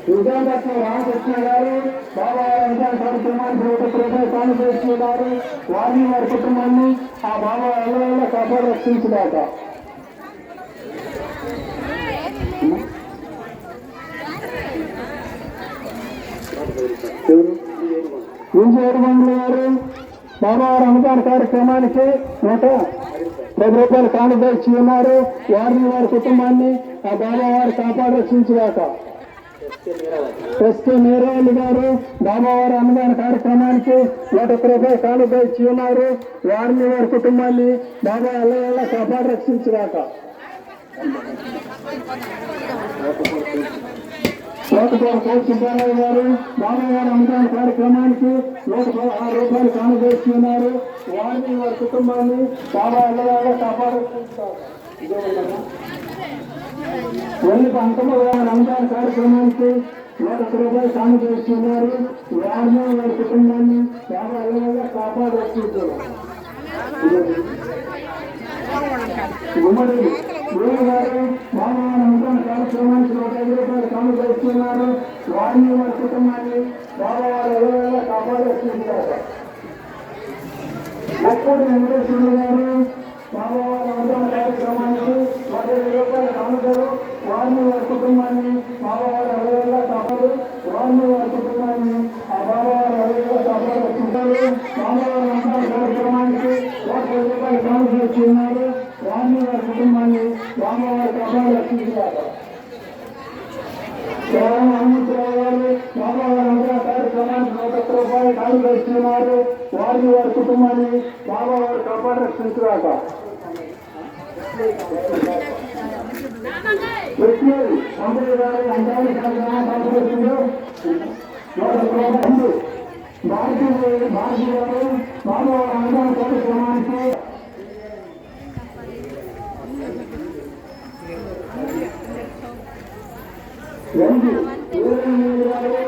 విజయదత్న రామకృష్ణ గారు బాబా వెంకట కార్యక్రమానికి 1 రూపాయలు కాను చేస్తున్నారు. వారిని వారి కుటుంబాన్ని ఆ బాబా ఎల్లవేళ కాపాడు రక్షించుదాక. విజయబండ్ల గారు బాబా రంజాన్ కార్యక్రమానికి 110 రూపాయలు కానుక ఇచ్చి ఉన్నారు. వారిని వారి కుటుంబాన్ని ఆ బాబా వారు కాపాడు రక్షించుగాక. ఎస్కే మీరాలి గారు బాబావారి అన్నదాన కార్యక్రమానికి 101 రూపాయలు కానుక ఇచ్చి ఉన్నారు. వారిని వారి కుటుంబాన్ని బాబా ఎల్లవేళ కాపాడు రక్షించుగాక. సుబ్బారావు గారు బాబావారి అన్నదాన కార్యక్రమానికి 116 రూపాయలు కానుక ఇచ్చి ఉన్నారు. వారిని వారి కుటుంబాన్ని బాబా ఎల్లవేళ కాపాడు రక్షించుగాక. రంజాన్ కార్యక్రమానికి 101 రూపాయలు కానుక ఇస్తున్నారు. వారిని వారి కుటుంబాన్ని బాబా ఎల్లవేళ కాపాడు రక్షించారు. గుమ్మడి గురువు గారు బాబా రంజాన్ కార్యక్రమానికి 105 రూపాయలు కానుక ఇస్తున్నారు. వారిని వారి కుటుంబాన్ని బాబా వారు ఎల్లవేళ కాపాడు రక్షించారు. లక్కూడి వెంకటేశ్వర గారు బాబా వారి రంజాన్ కార్యక్రమానికి 105 రూపాయలు కానుకలు. వారిని వారి కుటుంబాన్ని బాబా వారు ఎల్లవేళ కాపాడు. వారిని వారి కుటుంబాన్ని ఆ బాబా వారు ఎల్లవేళ కాపాడు రక్షించారు. బాబా వారి రంజాన్ కార్యక్రమానికి 105 రూపాయలు కానుక ఇస్తున్నారు. వారిని వారి కుటుంబాన్ని బాబా వారు కాపాడు రక్షించారు. హనుమంతరావు గారు బాబా వారి రంజాన్ కార్యక్రమానికి 101 రూపాయలు కానుక ఇస్తున్నారు. వారిని వారి కుటుంబాన్ని బాబా వారు కాపాడు రక్షించుగాక. పంపిణీ గారు అందాన్ని కార్యక్రమం భారతీయ గారు బాబా వారి రంజాన్ కార్యక్రమానికి రంజు